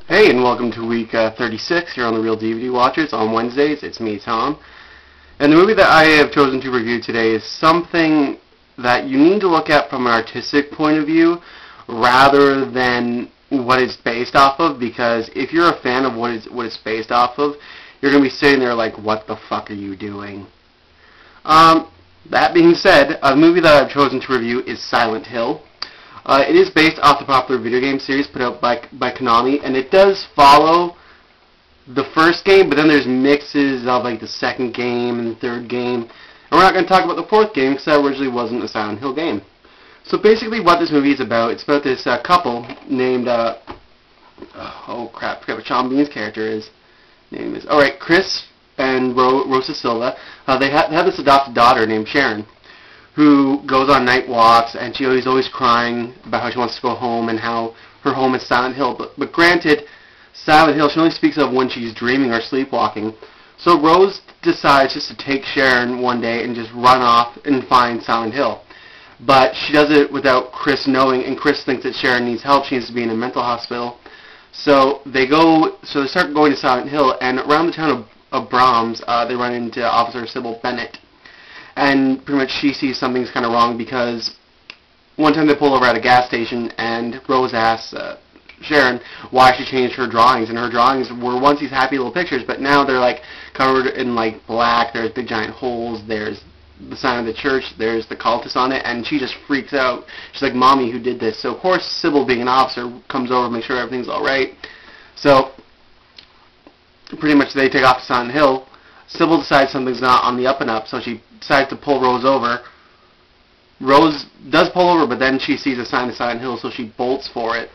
Hey, and welcome to week 36 here on the Real DVD Watchers. On Wednesdays, it's me, Tom. And the movie that I have chosen to review today is something that you need to look at from an artistic point of view rather than what it's based off of, because if you're a fan of what it's based off of, you're going to be sitting there like, what the fuck are you doing? That being said, the movie that I've chosen to review is Silent Hill. It is based off the popular video game series put out by Konami, and it does follow the first game, but then there's mixes of like the second game and the third game. And we're not going to talk about the fourth game because that originally wasn't a Silent Hill game. So basically what this movie is about, it's about this couple named, oh crap, I forgot what Sean Bean's character is. Name is, alright, Chris and Rosa Silva. They have this adopted daughter named Sharon, who goes on night walks, and she is always crying about how she wants to go home and how her home is Silent Hill. But granted, Silent Hill she only speaks of when she's dreaming or sleepwalking. So Rose decides just to take Sharon one day and just run off and find Silent Hill. But she does it without Chris knowing, and Chris thinks that Sharon needs help. She needs to be in a mental hospital. So they start going to Silent Hill, and around the town of Brahms, they run into Officer Sybil Bennett. And pretty much she sees something's kind of wrong because one time they pull over at a gas station and Rose asks Sharon why she changed her drawings. And her drawings were once these happy little pictures, but now they're like covered in like black. There's big giant holes. There's the sign of the church. There's the cultists on it. And she just freaks out. She's like, Mommy, who did this? So of course Sybil, being an officer, comes over to make sure everything's alright. So pretty much they take off to Silent Hill. Sybil decides something's not on the up and up, so she decides to pull Rose over. Rose does pull over, but then she sees a sign of Silent Hill, so she bolts for it.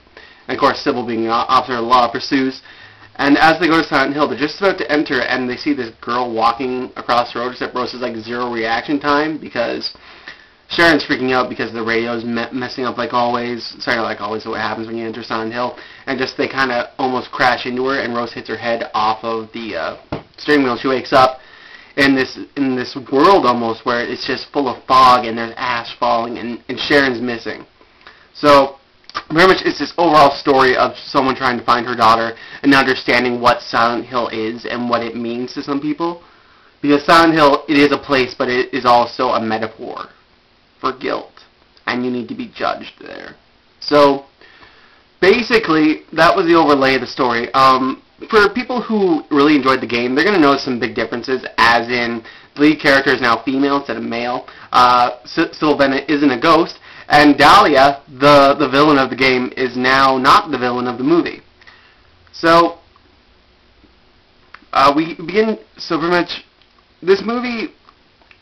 And of course, Sybil, being an officer of the law, pursues. And as they go to Silent Hill, they're just about to enter, and they see this girl walking across the road, except Rose has like zero reaction time because Sharon's freaking out because the radio's messing up like always. Sorry, not like always, what happens when you enter Silent Hill. And just they kind of almost crash into her, and Rose hits her head off of the steering wheel. She wakes up in this world almost where it's just full of fog and there's ash falling and Sharon's missing. So very much it's this overall story of someone trying to find her daughter and understanding what Silent Hill is and what it means to some people. Because Silent Hill, it is a place, but it is also a metaphor for guilt, and you need to be judged there. So basically that was the overlay of the story. For people who really enjoyed the game, they're going to notice some big differences, as in the lead character is now female instead of male. Sybil Bennett isn't a ghost, and Dahlia, the villain of the game, is now not the villain of the movie. So we begin. So pretty much, this movie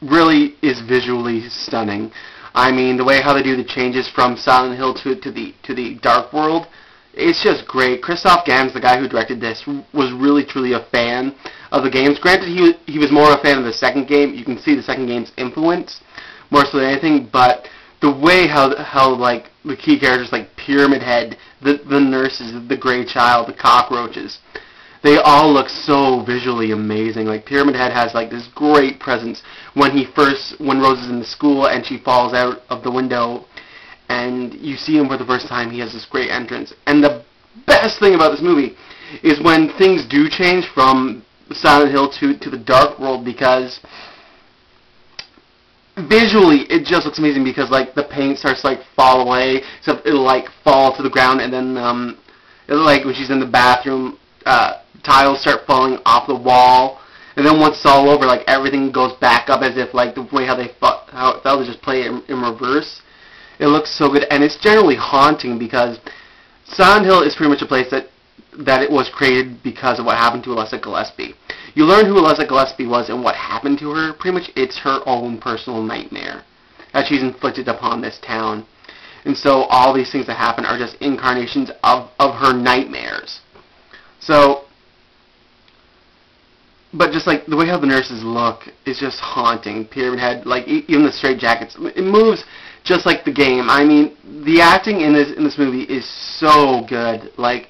really is visually stunning. I mean, the way how they do the changes from Silent Hill to the Dark World. It's just great. Christoph Gans, the guy who directed this, was really truly a fan of the games. Granted, he was more a fan of the second game. You can see the second game's influence more so than anything, but the way how like the key characters like Pyramid Head, the nurses, the gray child, the cockroaches, they all look so visually amazing. Like Pyramid Head has like this great presence when Rose is in the school and she falls out of the window. And you see him for the first time, he has this great entrance. And the best thing about this movie is when things do change from Silent Hill to the Dark World, because visually it just looks amazing, because like the paint starts to like fall away, so it'll like fall to the ground, and then it'll, like when she's in the bathroom, tiles start falling off the wall, and then once it's all over, like everything goes back up as if like the way how it felt to just play it in reverse. It looks so good, and it's generally haunting because Silent Hill is pretty much a place that it was created because of what happened to Alessa Gillespie. You learn who Alessa Gillespie was and what happened to her. Pretty much it's her own personal nightmare that she's inflicted upon this town. And so all these things that happen are just incarnations of her nightmares. So, but just like the way how the nurses look is just haunting. Pyramid Head, like even the straight jackets, it moves just like the game. I mean, the acting in this movie is so good. Like,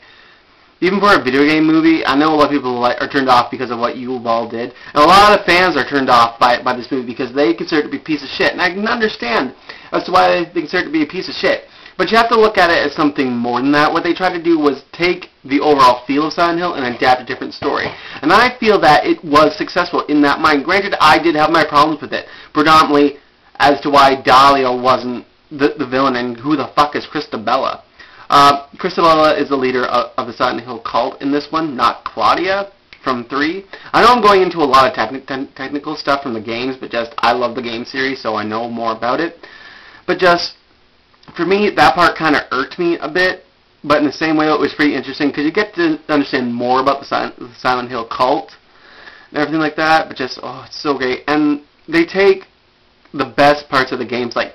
even for a video game movie, I know a lot of people are turned off because of what Uwe Boll did, and a lot of fans are turned off by this movie because they consider it to be a piece of shit. And I can understand as to why they consider it to be a piece of shit. But you have to look at it as something more than that. What they tried to do was take the overall feel of Silent Hill and adapt a different story. And I feel that it was successful in that mind. Granted, I did have my problems with it, predominantly as to why Dahlia wasn't the villain and who the fuck is Christabella. Christabella is the leader of the Silent Hill cult in this one, not Claudia from 3. I know I'm going into a lot of technical stuff from the games, but just I love the game series, so I know more about it. But just, for me, that part kind of irked me a bit, but in the same way it was pretty interesting, because you get to understand more about the Silent Hill cult and everything like that, but just, oh, it's so great. And they take the best parts of the games, like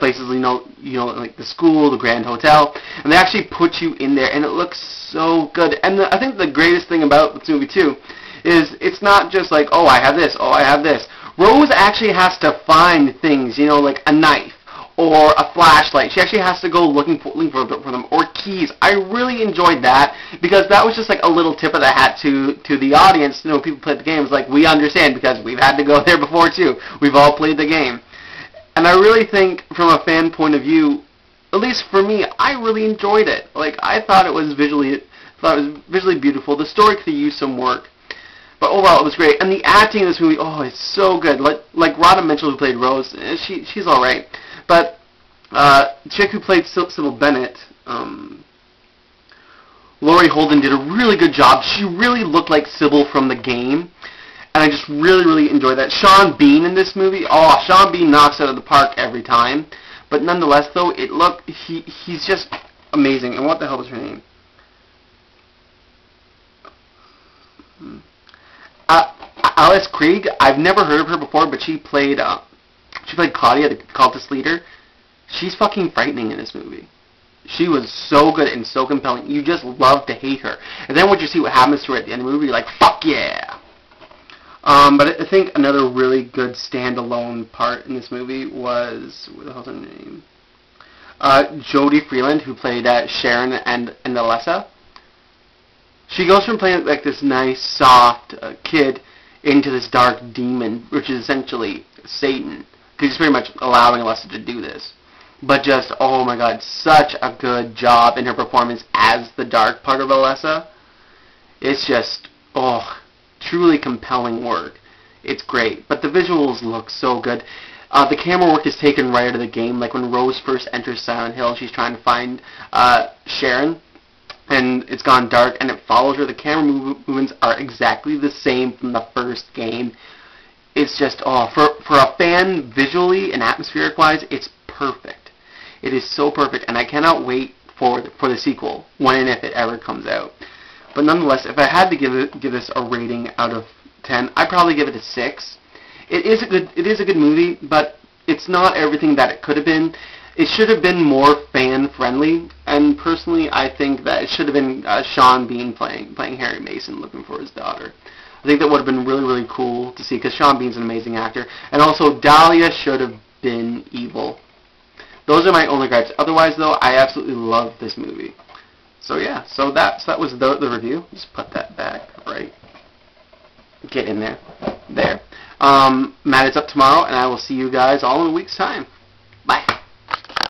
places, like the school, the Grand Hotel, and they actually put you in there, and it looks so good. And I think the greatest thing about this movie, too, is it's not just like, oh, I have this, oh, I have this. Rose actually has to find things, like a knife or a flashlight. She actually has to go looking for them, or keys. I really enjoyed that, because that was just like a little tip of the hat to the audience. People play the games, like, we understand, because we've had to go there before, too. We've all played the game. And I really think, from a fan point of view, at least for me, I really enjoyed it. Like, I thought it was visually beautiful. The story could use some work, but overall it was great. And the acting in this movie, oh, it's so good. Like Radha Mitchell, who played Rose, she's all right. But the chick who played Sybil Bennett, Laurie Holden, did a really good job. She really looked like Sybil from the game. And I just really, really enjoyed that. Sean Bean in this movie, oh, Sean Bean knocks out of the park every time. But nonetheless, though, he's just amazing. And what the hell was her name? Alice Krieg. I've never heard of her before, but she played Claudia, the cultist leader. She's fucking frightening in this movie. She was so good and so compelling. You just love to hate her. And then when you see what happens to her at the end of the movie, you're like, fuck yeah! But I think another really good standalone part in this movie was, what the hell's her name? Jodie Freeland, who played Sharon and Alessa. She goes from playing like this nice, soft kid into this dark demon, which is essentially Satan. Because he's pretty much allowing Alessa to do this. But just, oh my god, such a good job in her performance as the dark part of Alessa. It's just, oh, truly compelling work. It's great. But the visuals look so good. The camera work is taken right out of the game. Like when Rose first enters Silent Hill, she's trying to find Sharon, and it's gone dark, and it follows her. The camera movements are exactly the same from the first game. It's just, oh, for a fan, visually and atmospheric-wise, it's perfect. It is so perfect, and I cannot wait for the sequel, when and if it ever comes out. But nonetheless, if I had to give this a rating out of 10, I'd probably give it a 6. It is a good movie, but it's not everything that it could have been. It should have been more fan-friendly, and personally, I think that it should have been Sean Bean playing Harry Mason, looking for his daughter. I think that would have been really, really cool to see, because Sean Bean's an amazing actor. And also, Dahlia should have been evil. Those are my only gripes. Otherwise, though, I absolutely love this movie. So yeah, so that was the review. Just put that back, right? Get in there. There. Matt is up tomorrow, and I will see you guys all in a week's time. Bye.